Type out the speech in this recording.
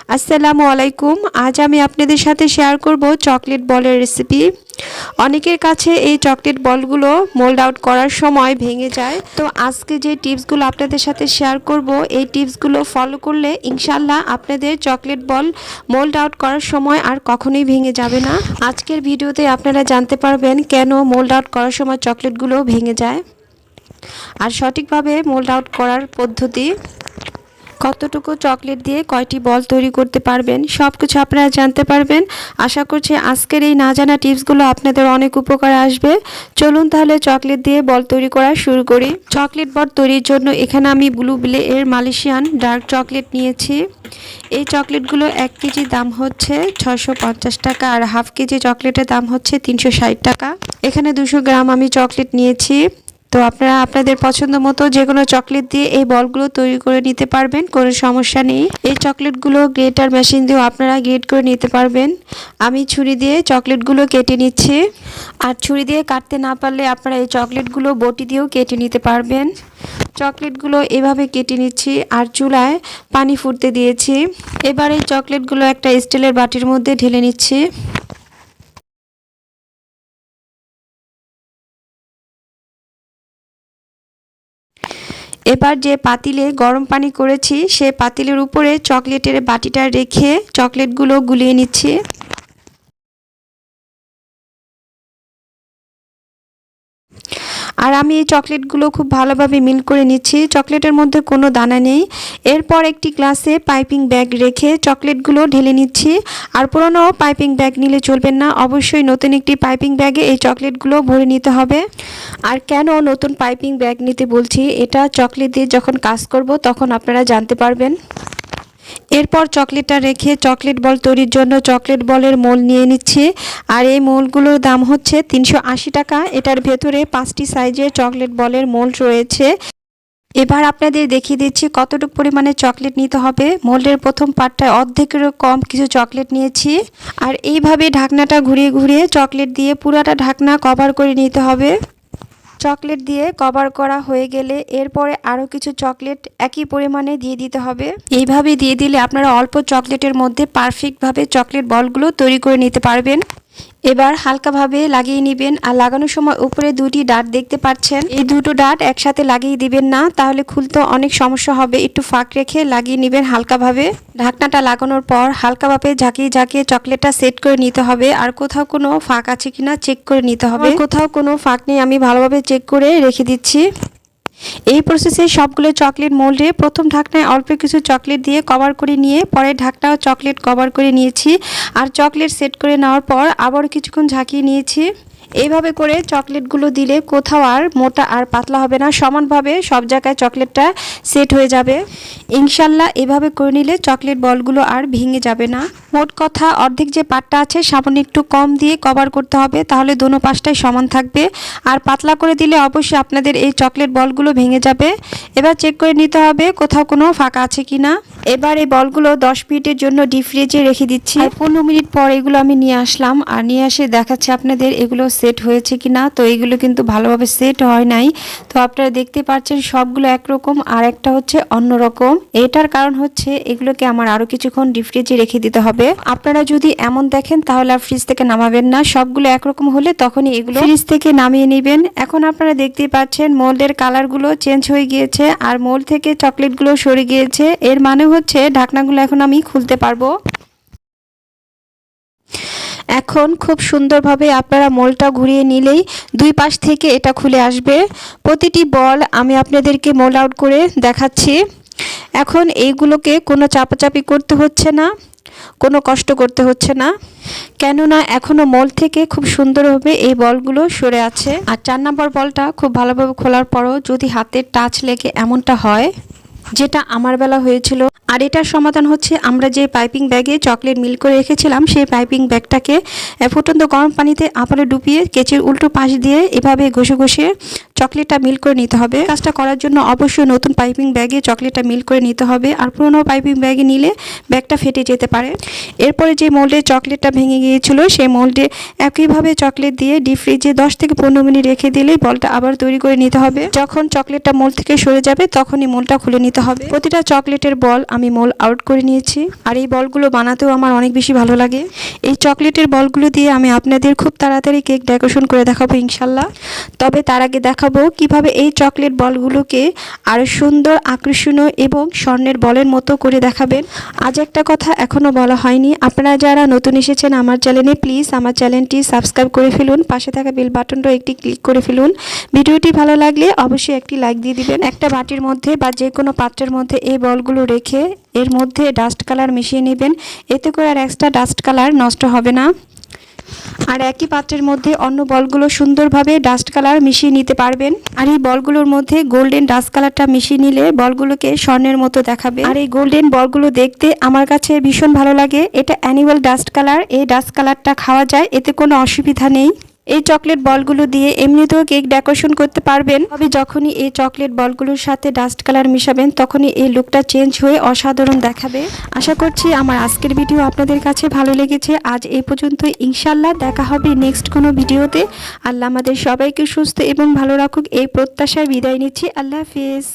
আসসালামু আলাইকুম। আজ আমি আপনাদের সাথে শেয়ার করব চকলেট বলের রেসিপি। অনেকের কাছে এই চকলেট বলগুলো মোল্ড আউট করার সময় ভেঙে যায়। তো আজকে যে টিপসগুলো আপনাদের সাথে শেয়ার করব, এই টিপসগুলো ফলো করলে ইনশাল্লাহ আপনাদের চকলেট বল মোল্ড আউট করার সময় আর কখনোই ভেঙে যাবে না। আজকের ভিডিওতে আপনারা জানতে পারবেন কেন মোল্ড আউট করার সময় চকলেটগুলো ভেঙে যায়, আর সঠিকভাবে মোল্ড আউট করার পদ্ধতি, কতটুকু চকলেট দিয়ে কয়টি বল তৈরি করতে পারবেন, সব কিছু আপনারা জানতে পারবেন। আশা করছি আজকের এই না জানা টিপসগুলো আপনাদের অনেক উপকারে আসবে। চলুন তাহলে চকলেট দিয়ে বল তৈরি করা শুরু করি। চকলেট বল তৈরির জন্য এখানে আমি ব্লু বেলে এর মালয়েশিয়ান ডার্ক চকলেট নিয়েছি। এই চকলেটগুলো 1 কেজি দাম হচ্ছে 650 টাকা, আর হাফ কেজি চকলেটের দাম হচ্ছে 360 টাকা। এখানে 200 গ্রাম আমি চকলেট নিয়েছি। তো আপনারা আপনাদের পছন্দ মতো যে কোনো চকলেট দিয়ে এই বলগুলো তৈরি করে নিতে পারবেন, কোনো সমস্যা নেই। এই চকলেটগুলো গ্রেটার মেশিন দিয়েও আপনারা গ্রেট করে নিতে পারবেন। আমি ছুরি দিয়ে চকলেটগুলো কেটে নিচ্ছি, আর ছুরি দিয়ে কাটতে না পারলে আপনারা এই চকলেটগুলো বটি দিয়েও কেটে নিতে পারবেন। চকলেটগুলো এভাবে কেটে নিচ্ছি, আর চুলায় পানি ফুটতে দিয়েছি। এবার এই চকলেটগুলো একটা স্টিলের বাটির মধ্যে ঢেলে নিচ্ছি। এবার যে পাতিলে গরম পানি করেছি, সে পাতিলের উপরে চকলেটের বাটিটা রেখে চকলেটগুলো গুলিয়ে নিচ্ছি। আর আমি এই চকলেটগুলো খুব ভালোভাবে মিল করে নিচ্ছি, চকলেটের মধ্যে কোনো দানা নেই। এরপর একটি গ্লাসে পাইপিং ব্যাগ রেখে চকলেটগুলো ঢেলে নিচ্ছি। আর পুরনো পাইপিং ব্যাগ নিলে চলবেন না, অবশ্যই নতুন একটি পাইপিং ব্যাগে এই চকলেটগুলো ভরে নিতে হবে। আর কেন নতুন পাইপিং ব্যাগ নিতে বলছি, এটা চকলেট দিয়ে যখন কাজ করব তখন আপনারা জানতে পারবেন। এরপর চকলেটটা রেখে চকলেট বল তৈরির জন্য চকলেট বলের মোল নিয়ে নিচ্ছি। আর এই মোলগুলোর দাম হচ্ছে 380 টাকা। এটার ভেতরে 5টি সাইজের চকলেট বলের মোল রয়েছে। এবার আপনাদের দেখিয়ে দিচ্ছি কতটুকু পরিমাণে চকলেট নিতে হবে। মোল্ডের প্রথম পার্টটায় অর্ধেকেরও কম কিছু চকলেট নিয়েছি। আর এইভাবে ঢাকনাটা ঘুরিয়ে ঘুরিয়ে চকলেট দিয়ে পুরাটা ঢাকনা কভার করে নিতে হবে। চকলেট দিয়ে কভার করা হয়ে গেলে এরপরে আরও কিছু চকলেট একই পরিমাণে দিয়ে দিতে হবে। এইভাবে দিয়ে দিলে আপনারা অল্প চকলেটের মধ্যে পারফেক্টভাবে চকলেট বলগুলো তৈরি করে নিতে পারবেন। এবার হালকাভাবে লাগিয়ে নেবেন, আর লাগানোর সময় উপরে 2টি ডাট দেখতে পাচ্ছেন, এই 2টো ডাট একসাথে লাগিয়ে দিবেন না, তাহলে খুলতে অনেক সমস্যা হবে। একটু ফাঁক রেখে লাগিয়ে নেবেন হালকাভাবে। ঢাকনাটা লাগানোর পর হালকাভাবে ঝাঁকিয়ে ঝাঁকিয়ে চকলেটটা সেট করে নিতে হবে। আর কোথাও কোনো ফাঁক আছে কিনা চেক করে নিতে হবে। কোথাও কোনো ফাঁক নেই, আমি ভালোভাবে চেক করে রেখে দিচ্ছি। এই প্রসেসে সবগুলো চকলেট মোল্ডে প্রথম ঢাকনায় অল্প কিছু চকলেট দিয়ে কভার করে নিয়ে পরের ঢাকনাও চকলেট কভার করে নিয়েছি। আর চকলেট সেট করে নেওয়ার পর আবার কিছুক্ষণ ঝাঁকিয়ে নিয়েছি। এইভাবে করে চকলেটগুলো দিলে কোথাও আর মোটা আর পাতলা হবে না, সমানভাবে সব জায়গায় চকলেটটা সেট হয়ে যাবে ইনশাল্লাহ। এভাবে করে নিলে চকলেট বলগুলো আর ভেঙে যাবে না। মোট কথা অর্ধেক যে পাটটা আছে সামান্য একটু কম দিয়ে কভার করতে হবে, তাহলে দোনো পাশটাই সমান থাকবে। আর পাতলা করে দিলে অবশ্যই আপনাদের এই চকলেট বলগুলো ভেঙে যাবে। এবার চেক করে নিতে হবে কোথাও কোনো ফাঁকা আছে কিনা। এবার এই বলগুলো 10 মিনিটের জন্য ডিপ ফ্রিজে রেখে দিচ্ছি। 15 মিনিট পর এগুলো আমি নিয়ে আসলাম, আর নিয়ে এসে দেখাচ্ছি আপনাদের এগুলো সেট হয়েছে কিনা। তো এগুলো কিন্তু ভালোভাবে সেট হয় নাই। তো আপনারা দেখতে পাচ্ছেন সবগুলো একরকম, আর একটা হচ্ছে অন্যরকম। এটার কারণ হচ্ছে এগুলোকে আমার আরো কিছুক্ষণ ডিপ ফ্রিজে রেখে দিতে হবে। আপনারা যদি এমন দেখেন তাহলে আর ফ্রিজ থেকে নামাবেন না, সবগুলো একরকম হলে তখনই এগুলো ফ্রিজ থেকে নামিয়ে নেবেন। এখন আপনারা দেখতেই পাচ্ছেন মোল্ডের কালারগুলো চেঞ্জ হয়ে গিয়েছে, আর মোল্ড থেকে চকলেটগুলো সরে গিয়েছে। এর মানে হচ্ছে ঢাকনাগুলো এখন আমি খুলতে পারবো। এখন খুব সুন্দরভাবে আপনারা মোল্ডটা ঘুরিয়ে নিলেই দুই পাশ থেকে এটা খুলে আসবে। প্রতিটি বল আমি আপনাদেরকে মোল্ড আউট করে দেখাচ্ছি। এখন এইগুলোকে কোনো চাপাচাপি করতে হচ্ছে না, কোনো কষ্ট করতে হচ্ছে না, কেননা এখনো মোল্ড থেকে খুব সুন্দরভাবে এই বলগুলো সরে আছে। আর 4 নম্বর বলটা খুব ভালোভাবে খোলার পরও যদি হাতের টাচ লেগে এমনটা হয়, যেটা আমার বেলা হয়েছিল। আর এটার সমাধান হচ্ছে আমরা যে পাইপিং ব্যাগে চকলেট মিল করে রেখেছিলাম, সেই পাইপিং ব্যাগটাকে ফুটন্ত গরম পানিতে আবারও ডুবিয়ে কেচের উল্টো পাশ দিয়ে এভাবে ঘষে ঘষে চকলেটটা মিল করে নিতে হবে। কাজটা করার জন্য অবশ্যই নতুন পাইপিং ব্যাগে চকলেটটা মিল করে নিতে হবে, আর পুরনো পাইপিং ব্যাগে নিলে ব্যাগটা ফেটে যেতে পারে। এরপরে যে মোল্ডে চকলেটটা ভেঙে গিয়েছিল সেই মোল্ডে একইভাবে চকলেট দিয়ে ডিপ ফ্রিজে 10 থেকে 15 মিনিট রেখে দিলেই বলটা আবার তৈরি করে নিতে হবে। যখন চকলেটটা মোল্ড থেকে সরে যাবে তখনই মোল্ডটা খুলে নিতে হবে। প্রতিটা চকলেটের বল আমি মোল্ড আউট করে নিয়েছি, আর এই বলগুলো বানাতেও আমার অনেক বেশি ভালো লাগে। এই চকলেটের বলগুলো দিয়ে আমি আপনাদের খুব তাড়াতাড়ি কেক ডেকোরেশন করে দেখাবো ইনশাল্লাহ। তবে তার আগে দেখাবো কিভাবে এই চকলেট বলগুলোকে আরো সুন্দর, আকর্ষণীয় এবং স্বর্ণের বলের মতো করে দেখাবেন। আজ একটা কথা এখনো বলা হয়নি, আপনারা যারা নতুন এসেছেন আমার চ্যানেলে প্লিজ আমার চ্যানেলটি সাবস্ক্রাইব করে ফেলুন, পাশে থাকা বেল বাটনটাও একটি ক্লিক করে ফেলুন। ভিডিওটি ভালো লাগলে অবশ্যই একটি লাইক দিয়ে দিবেন। একটা বাটির মধ্যে বা যে কোনো পাত্রের মধ্যে এই বলগুলো রেখে এর মধ্যে ডাস্ট কালার মিশিয়ে নেবেন, এতে করে আর এক্সট্রা ডাস্ট কালার নষ্ট হবে না। আর একই পাত্রের মধ্যে অন্য বলগুলো সুন্দরভাবে ডাস্ট কালার মিশিয়ে নিতে পারবেন। আর এই বলগুলোর মধ্যে গোল্ডেন ডাস্ট কালারটা মিশিয়ে নিলে বলগুলোকে স্বর্ণের মতো দেখাবে। আর এই গোল্ডেন বলগুলো দেখতে আমার কাছে ভীষণ ভালো লাগে। এটা অ্যানিমাল ডাস্ট কালার, এই ডাস্ট কালারটা খাওয়া যায়, এতে কোনো অসুবিধা নেই। এই চকলেট বলগুলো দিয়ে এমনিতেও কেক ডেকোরেশন করতে পারবেন, তবে যখনই এই চকলেট বলগুলোর সাথে ডাস্ট কালার মিশাবেন তখনই এই লুকটা চেঞ্জ হয়ে অসাধারণ দেখাবে। আশা করছি আমার আজকের ভিডিও আপনাদের কাছে ভালো লেগেছে। আজ এই পর্যন্ত, ইনশাল্লাহ দেখা হবে নেক্সট কোনো ভিডিওতে। আল্লাহ আমাদের সবাইকে সুস্থ এবং ভালো রাখুক এই প্রত্যাশায় বিদায় নিচ্ছি। আল্লাহ হাফিজ।